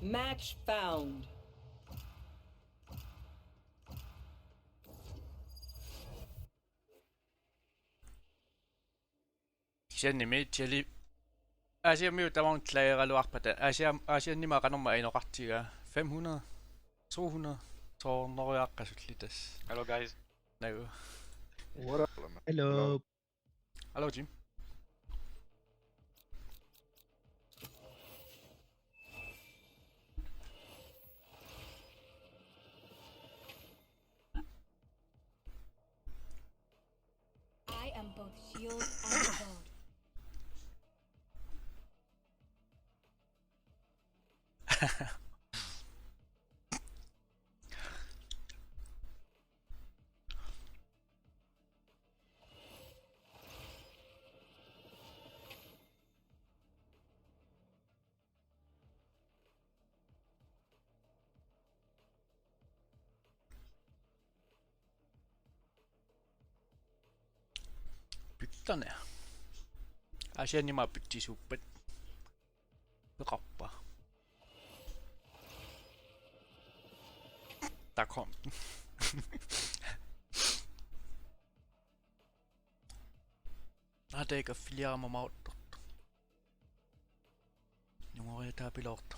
Match found. Siannimi tiali Asiamiu tamang tlaeraluarpata Asiannima qanorma inoqartiga 500 200 tornoriaqqasullitas. Hello guys. Nagu. What up? Hello. Hello Jim. I am both shield and sword. Pyttane. Asiannima pyttisuppat. Peqarpa. Der kom den. Der dækker flere mig meget. Nu må jeg tage pilot.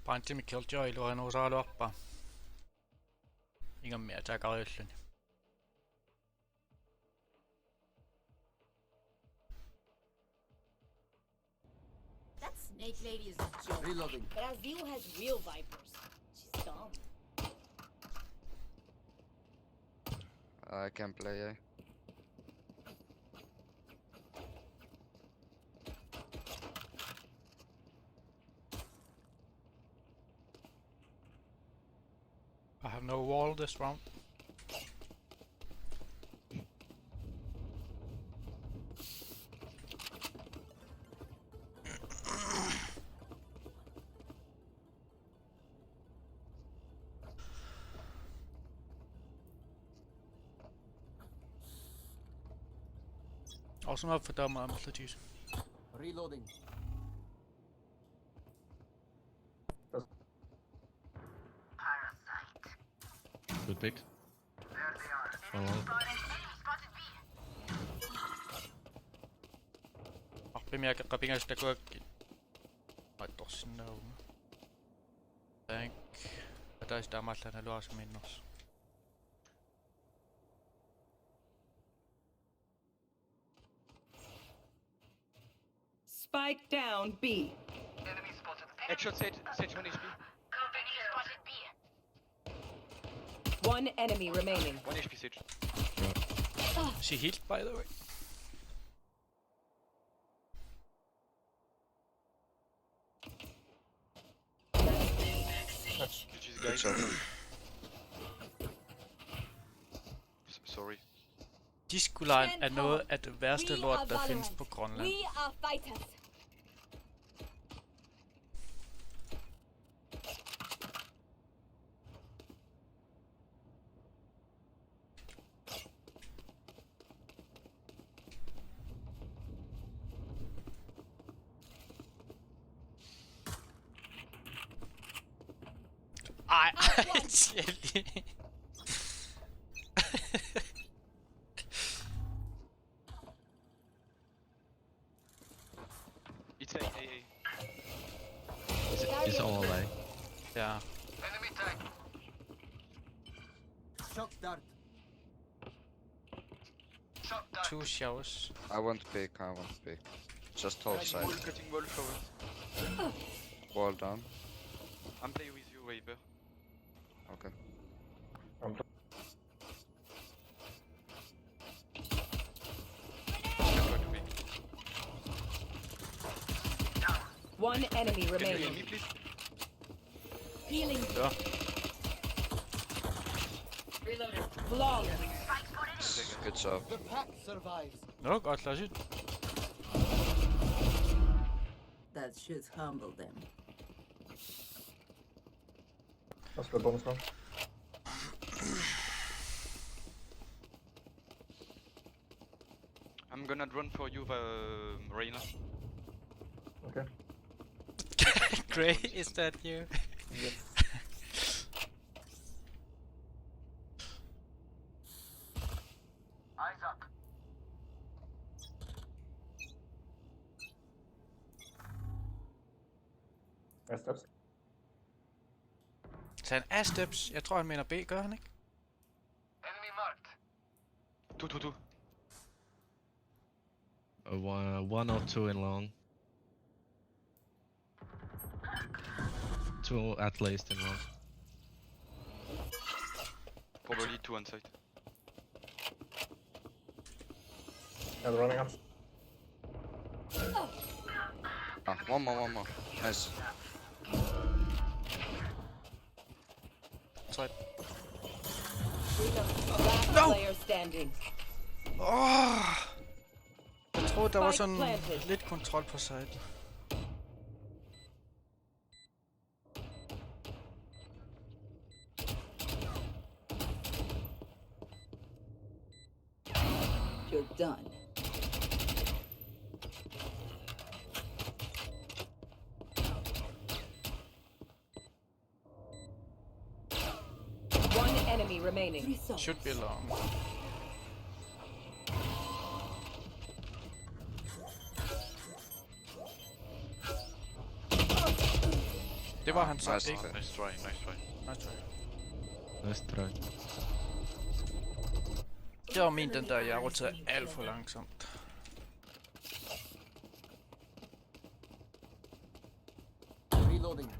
Pantsimi Killjoy luoin osaaluappa. Ingen mere tager gavøslen. That snake lady is a joke. Reloading. Brazil has real vipers. She's dumb. I can play, eh? I have no wall this round. Awesome up for them, montages. Reloading. Good pick. Arpimiaka qapingasta kuakki. Laittor sinne uuma. Thank. Ataista amallana luasminnos. Spike down B. Headshot Sage 1 HP. One enemy remaining. 1 HP Sage. She healed by the way. GG's Good guys. job. Sorry. Diskulejen er noget af det værste lort, der findes på Grønland. We are fighters. Ej, Shelly. It's A. It's all A. Ja. Shock dart. Two showers. I won't pick, I won't pick. Just hold side. Cutting wall shower. Wall down. I'm playing with you, Viper. Okay. One enemy Can you heal remaining. me, please? Healing. Ja. Flawless. Good job. The pack survives. Nå, godt klassisk. That should humble them. Let's go bonus round. I'm gonna run for you, Reina. Okay. Gray, is that you? Yes. Eyes up. Nice steps. Sagde han A-steps? Jeg tror han mener B, gør han ikke? Enemy marked. 2. One or two in long. Two at least in long. Probably 2 on site. Yeah, they're running up. Ah, one more. Nice. Så Last player standing. jeg troede, der var Spike sådan planted. lidt kontrol på siden. You're done. One enemy remaining. Should be long. Det var han så Nice. ikke. Nice try. Nice try. Nice try. Det var min den der, jeg roterede alt for langsomt. Reloading.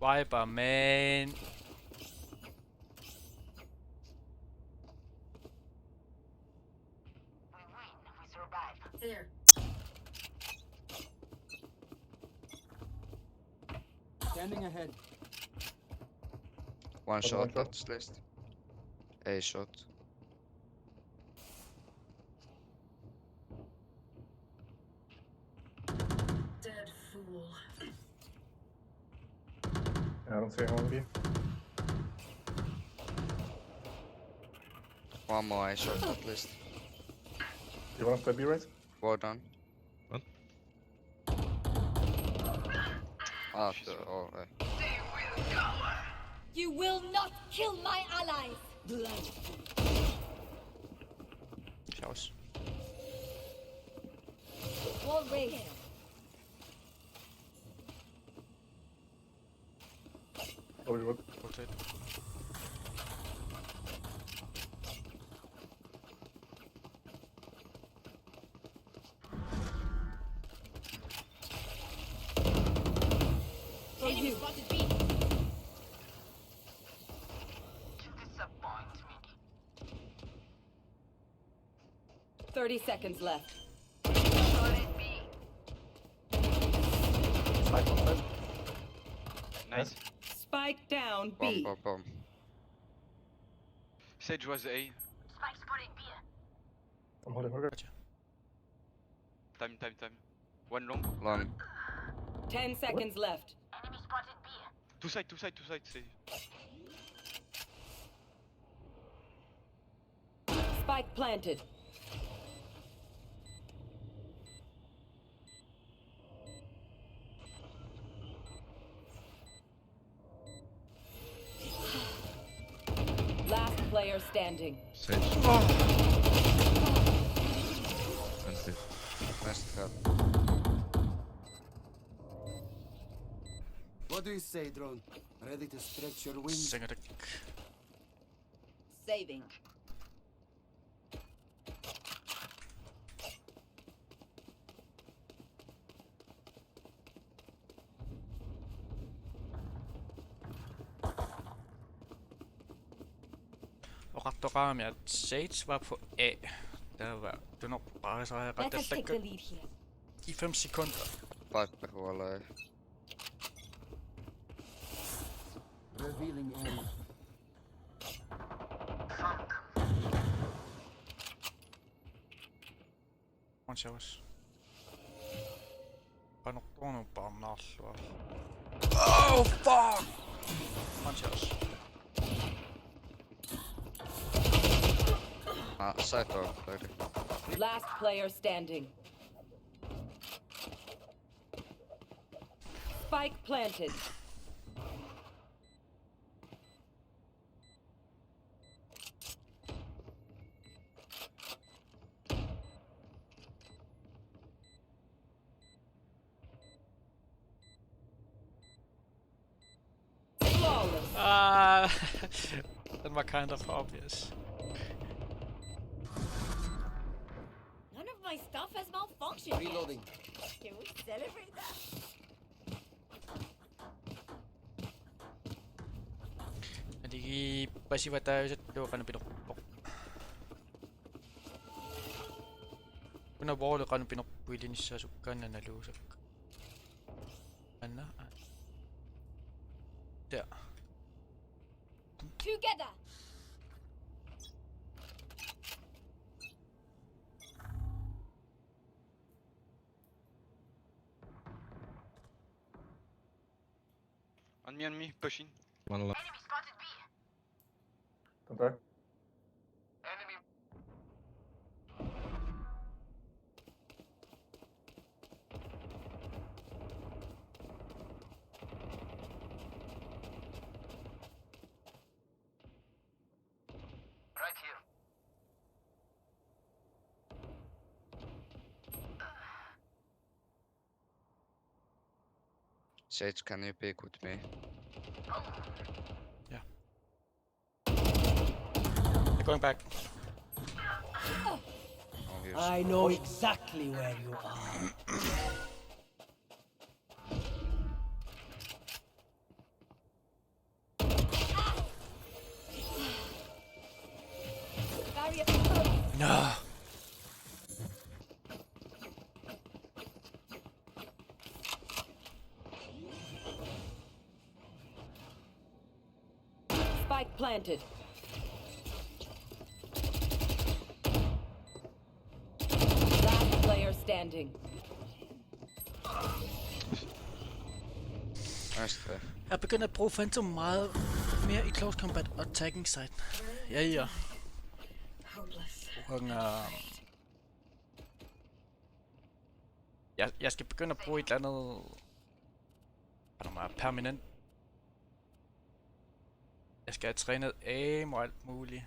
Viper, man. There. Standing ahead. One One shot shot. at least. A shot. Dead fool. Yeah, I don't see anyone B. One more A shot at least. You wanna play B right? Well done. What? Ah, oh, You will not kill my allies. Klaus. Wall raised. Oh, you would. Rotate. Enemy spotted B. 30 seconds left. Spike on side. Nice. Spike down bomb, B. bomb. Sage was A. I'm holding her. Time. One long. Long. 10 seconds left. Two side. Sage. Spike planted. Last player standing. Sage. And fifth. Nice cut. What do you say, drone? Ready to stretch your wings? Sænger det. Saving. Og ret ramt, at Sage var på A. Det nok bare så har jeg ret Let us take the at lead here. i 5 sekunder. Viper wall A. Revealing area. One showers. Panortono parnarlua. Oh fuck! One showers. Side door, lady. Last player standing. Spike planted. Flawless. That var kind of obvious. None of my stuff has malfunctioned. Reloading. Can we celebrate that? Eli pasivat täyset tuokan pinoppo. Kuna vuoli kan pinoppuilinissa sukkaan naluusak. Anna. Der. Together. On me, pushing. One left. Don't die. Right here. Sage, can you pick with me? They're going back. Oh, here's I know exactly where you are. Barrier. No. Spike planted. Last player standing. nice try. Jeg begynder at bruge Phantom meget mere i close combat og attacking side. Ja. Hopeless. Jeg skal begynde at bruge et eller andet permanent. Jeg skal have trænet aim og alt muligt.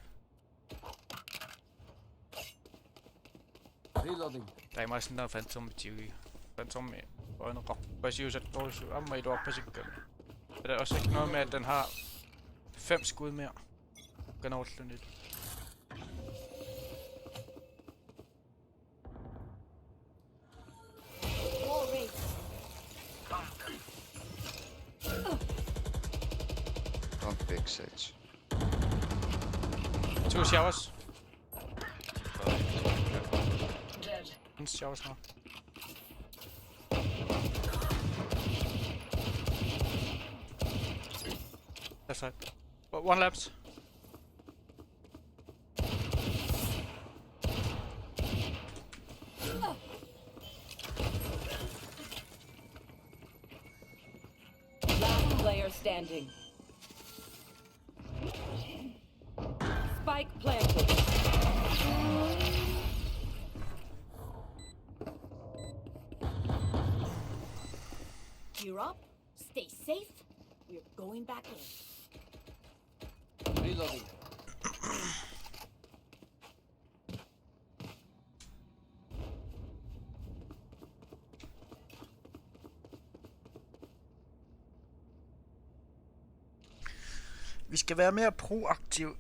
Reloading. Der er meget sådan der Phantom TV. Phantom med øjne råb. Hvis jeg udsat dårligt så amma i det op på sig gør. Det er også ikke noget med at den har 5 skud mere. Kan overslå lidt. Wall raised. Don't pick Sage. 2 showers. Dead. 1 showers now. Left side. One laps. Last player standing. Spike planted. Gear up. Stay safe. We're going back in. Reloading. Vi skal være mere proaktiv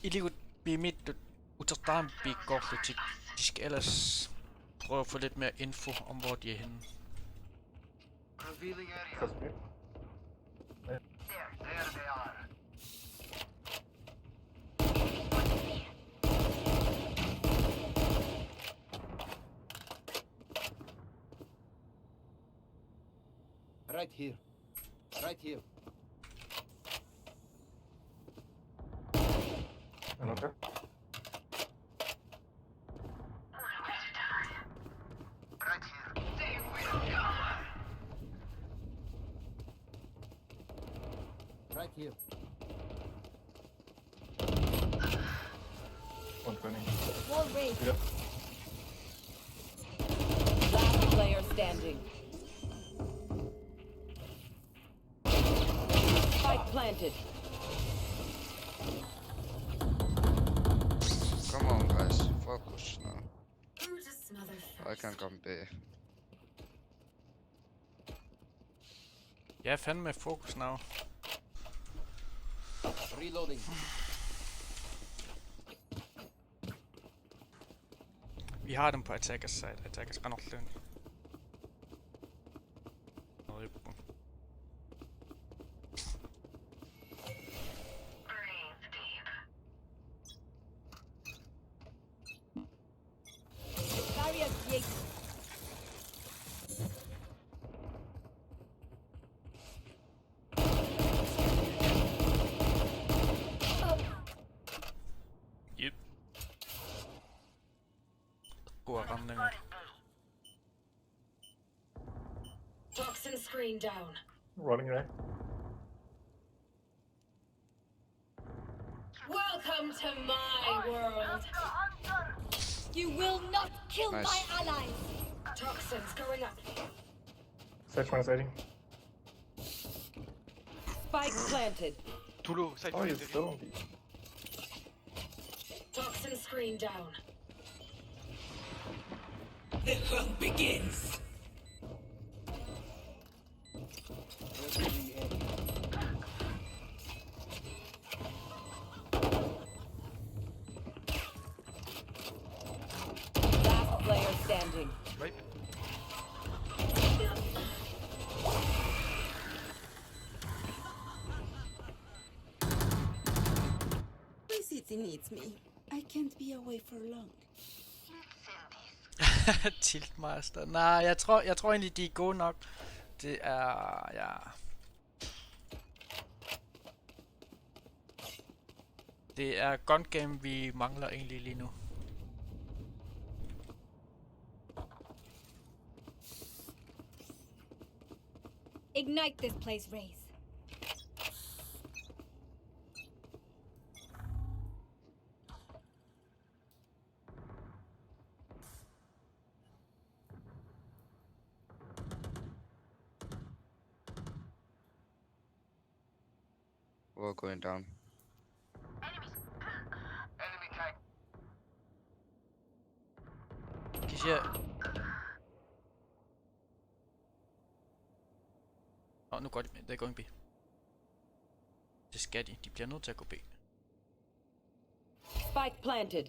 i livet vi midt utastaan piikkohtuksi. De skal ellers prøve at få lidt mere info om hvor de er henne. Revealing area. Trust me. There they are. Right here. Right here. And okay. Right here. 120. Wall raised. Yep. Last player standing. Spike planted. Come on, guys. Focus now. Brutus mother I can come B. Ja, fandme fokus now. Reloading. Vi har dem på attackers side. Attackers render løn. Barrier created. Yep. God ramning. toxin screen down. Running right. Welcome to my world. You will not kill Nice. my allies. Toxins going up. Sage minus 80. Spike planted. Too low, side Oh, side, he's side. still on B. Toxin screen down. The hunt begins. Revealing area. Last player standing. Right? My city needs me. I can't be away for long. Tiltmaster. Nej, jeg tror egentlig, de er gode nok. Det er... ja... Det er gun game, vi mangler egentlig lige nu. Ignite this place, Raze. We're going down. Enemy tag. Cliche. Nu går de med. Det er going B. Det skal de. De bliver nødt til at gå B. Spike planted.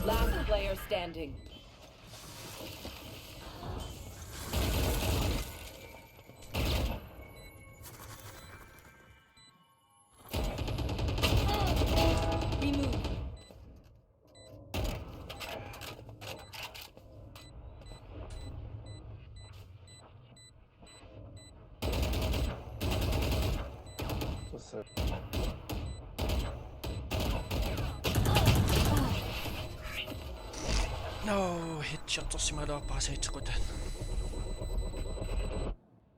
Last player standing. Remove. Just set. No, headshot tosi mä bare 7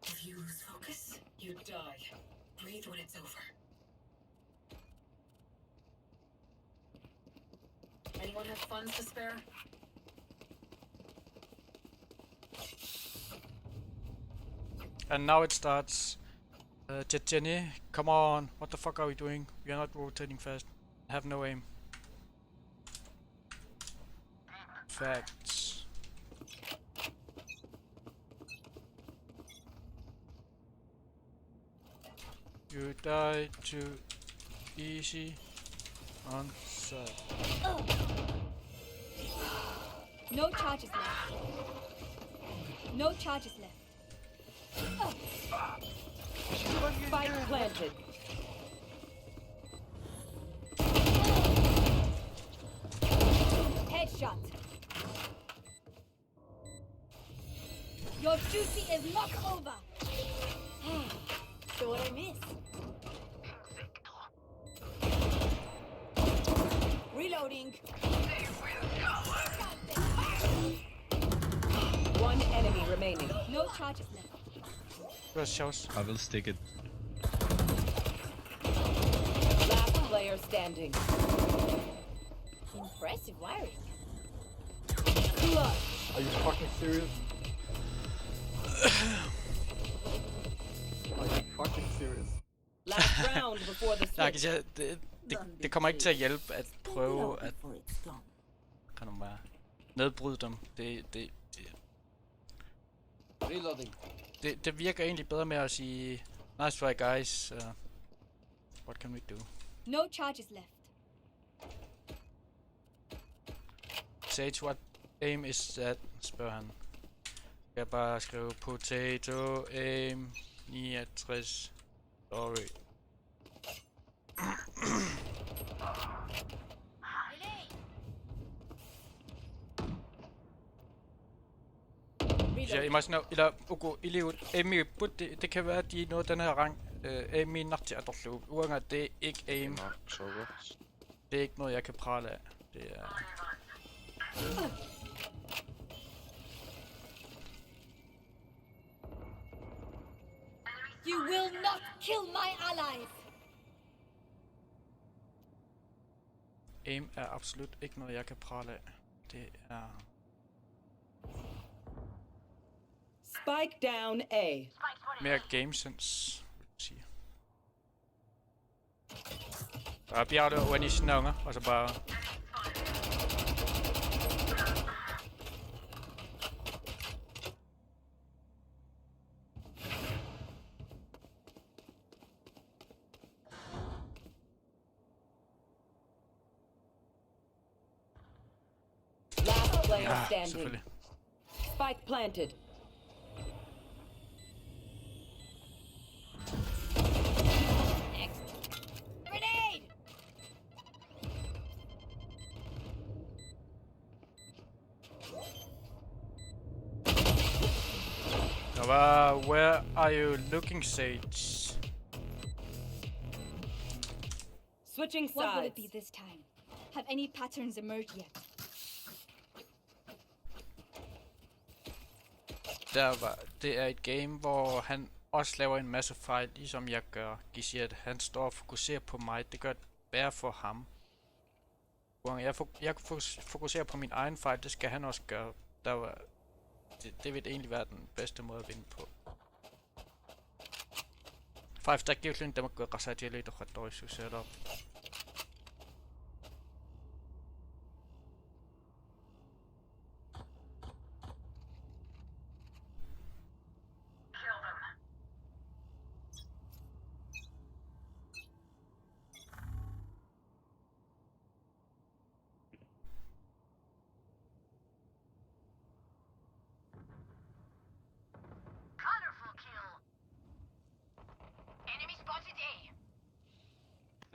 If you lose focus, you die. Breathe when it's over. Anyone have funds to spare? And now it starts. Jenny, come on. What the fuck are we doing? We are not rotating fast. Have no aim. Facts. You die too easy on side. No charges left. No charges left. Spike planted. Headshot. Your duty is not over. So what I miss? Reloading. One enemy No charges left. First shows. I will stick it. Last player standing. Impressive wiring. Are you fucking serious? Are you fucking serious? Last round before the Jeg kan switch. sige, det kommer ikke til at hjælpe at prøve at kan du bare nedbryde dem. Reloading. Det virker egentlig bedre med at sige nice try guys. What can we do? No charges left. Sage, what aim is that? Spørger han. Jeg bare skrive potato aim 69. Sorry. Ja, I must know. Eller okay, I livet aim but det kan være at de noget den her rang aim nok til at løbe. Uanset det er ikke aim. Not so good. Det er ikke noget jeg kan prale af. Det er You will not kill my allies. aim er absolut ikke noget jeg kan prale af. Det er Spike down A. mere game sense, vil jeg sige. Bare bjerg det over i snonger, og så bare Last player ja, standing. selvfølgelig. Spike planted. Next. Grenade. Where are you looking, Sage? Switching What will it sides. be this time? Have any patterns emerged yet? Det er et game, hvor han også laver en masse fejl, ligesom jeg gør. Giv at han står og fokuserer på mig. Det gør det værre for ham. Jeg fokuserer på min egen fejl, det skal han også gøre. Det vil egentlig være den bedste måde at vinde på. 5 stack يمكن انت ممكن قصات يلي تخطوا شو سيراب.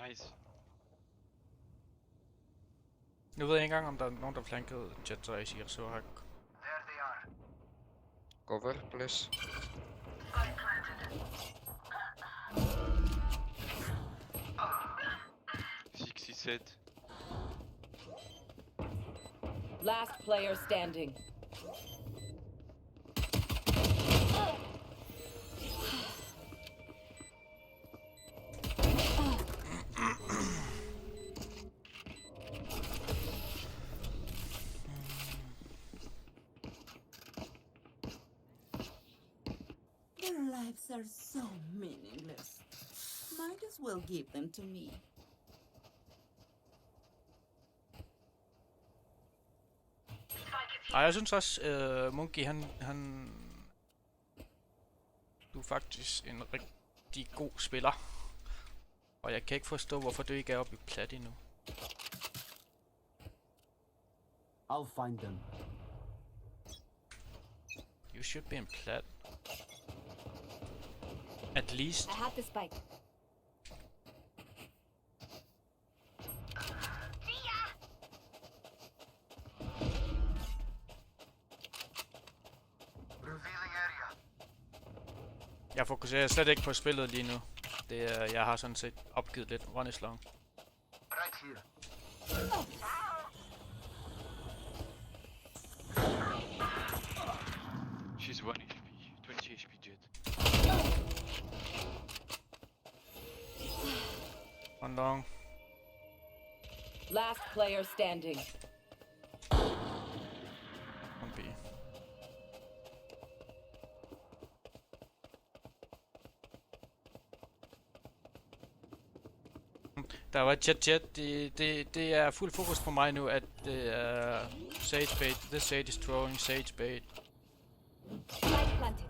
Nice. Nu ved jeg ikke engang om der er nogen der flankede jet, så jeg siger så hak. Cover, please. Sixty said. Last player standing. Their lives are so meaningless. Might as well give them to me. Ej, jeg synes også, Monkey han... Du er faktisk en rigtig god spiller. Og jeg kan ikke forstå, hvorfor du ikke er oppe i plat endnu. I'll find them. You should be in plat. At least. I have the spike. Jeg fokuserer slet ikke på spillet lige nu. Det er, jeg har sådan set opgivet lidt run is long. Right here. She's 1 HP. One long. Last player standing. One B. Der var chat. Det er fuld fokus på mig nu, at det er Sage bait. This Sage is throwing Sage bait. Spike planted.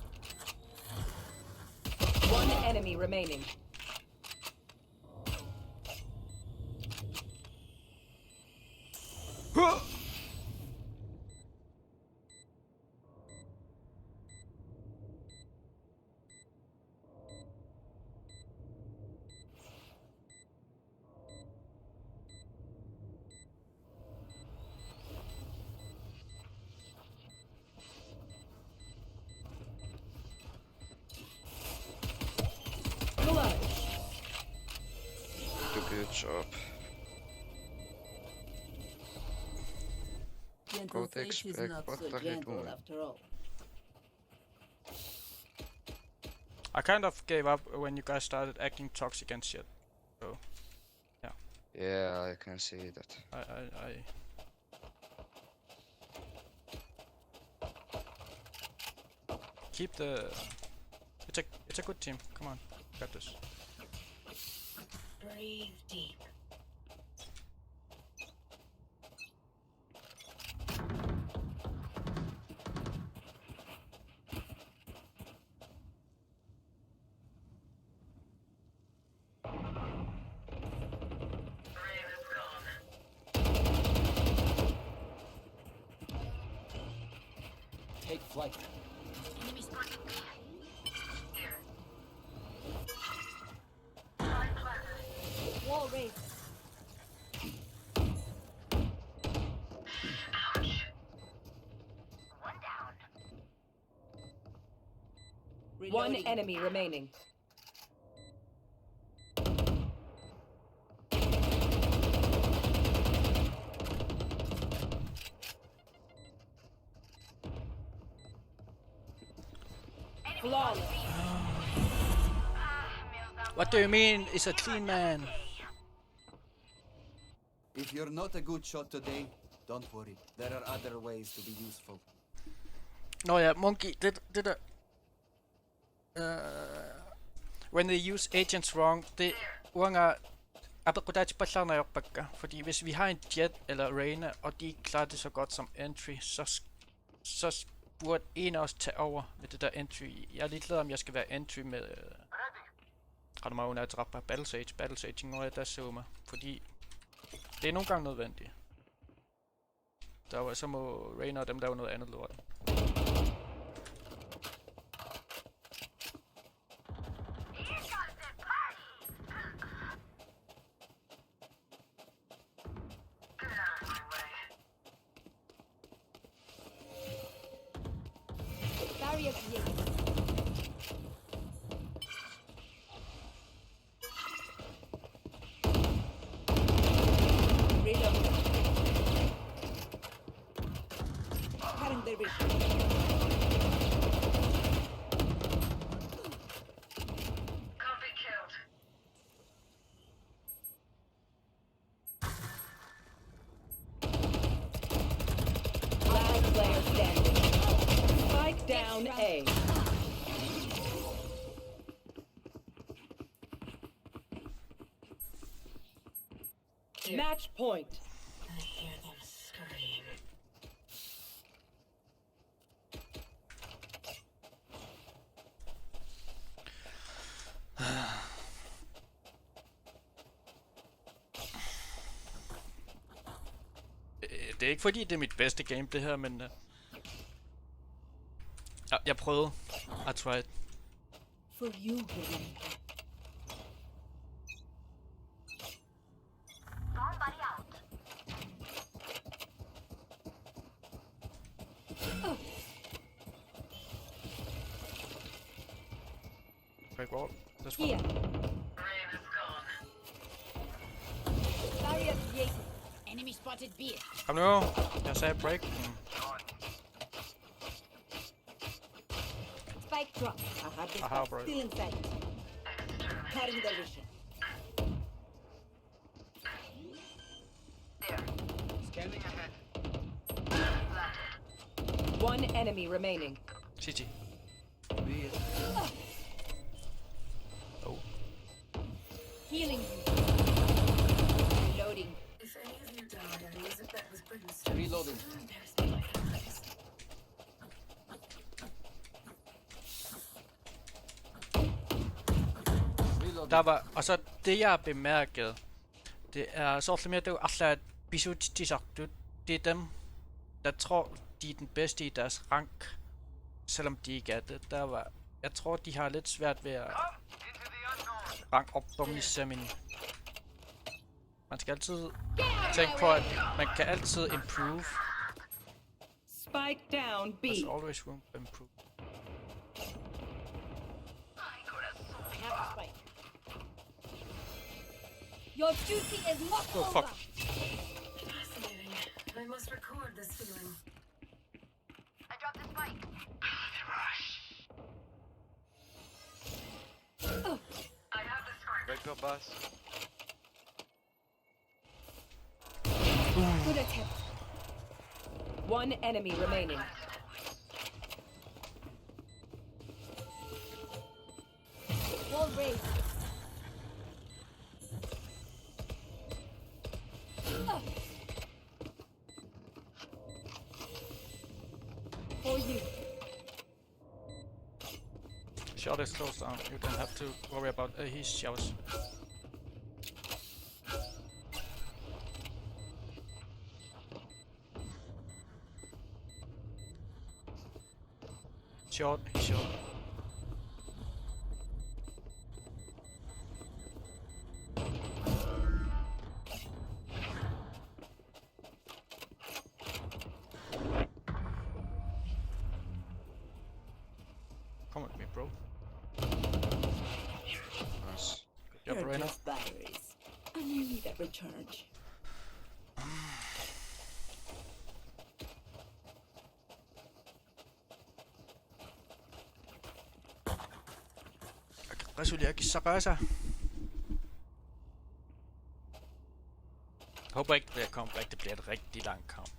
One enemy remaining. Do good job. Gentle Both fate is expect not what so are you gentle doing? after all. I kind of gave up when you guys started acting toxic and shit. So, Yeah, I can see that. I keep the. It's a good team. Come on, got this. Breathe deep. Take flight. Enemy spotted B. Here. Wall raised. Ouch. One down. One Reloading. enemy remaining. Flawless. What do you mean? It's a clean man. If you're not a good shot today, don't worry. There are other ways to be useful. Nå ja, Monkey, det der... When they use agents wrong, det uanga abakudati pasana yokpakka. Fordi hvis vi har en Jet eller Reyna, og de ikke klarer det så godt som entry, så burde en af os tage over med det der entry. Jeg er ligeglad om jeg skal være entry med... Har du mig under at dræbe Battle Sage, når jeg der så mig. Fordi det er nogle gange nødvendigt. Der var så må Reyna og dem der var noget andet lort. Barrier created. Reload. Cutting their vision. Copy killed. Last player standing. Spike down A. Match point. I hear them scream. Det er ikke fordi det er mit bedste game det her, men jeg prøvede. I tried. For you, Veronica. Somebody out. Break wall. This one. Here. Rain is gone. Barrier created. Enemy spotted B. Kom nu. Jeg sagde break. Spike drop. I have the Aha, spike bro. still inside. Cutting their vision. One enemy remaining. City. Oh. Healing you. Reloading. If any of you die, I lose a bet with brimstone. Reloading. Don't embarrass me like that. Reloading. Der var, og så det jeg bemærkede, det er så mere det er bisutitisagtigt. Det er dem, der tror, de er den bedste i deres rank, selvom de ikke er det. Der var, jeg tror, de har lidt svært ved at rank opdomisere min. Man skal altid tænke på, at man kan altid improve. Spike down B. There's always room to improve. I have a spike. Your duty is not Oh over. fuck. Fascinating. I must record this feeling. Right your boss. Good attempt. One enemy remaining. Wall raised. For you. Shot is closed down. You don't have to worry about his showers. Short, he's short. Come with me, bro. Nice. Good job, Reyna. just batteries. And you need a recharge. Resultatkisakasa. Håber ikke, det comeback, det bliver et rigtig lang kamp.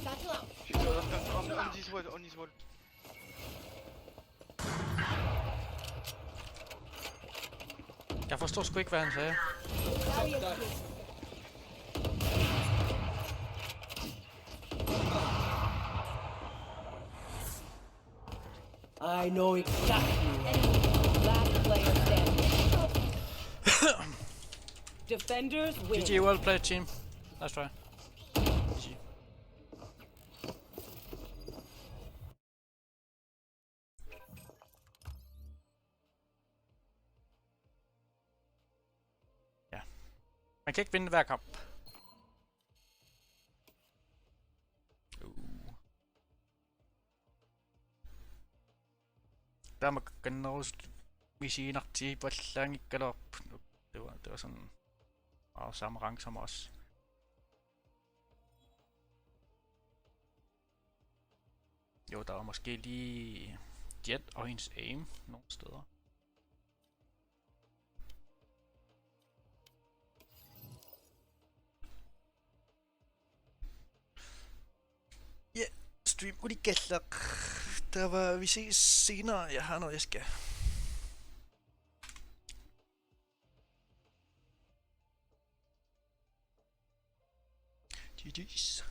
Satchel out. On this wall, on this wall. Jeg forstår sgu ikke, hvad han sagde. Barrier clear. I know exactly. Last player standing. Defenders win. GG, well played, team. Nice try. GG. Ja. Man kan ikke vinde hver kamp. Tämä nousi misiinakti vallangikkala op. Det var sådan samme rang som os. Jo, der var måske lige Jet og hendes aim nogle steder. Ja, stream udigæller. Der var, vi ses senere. Jeg har noget, jeg skal. GG's.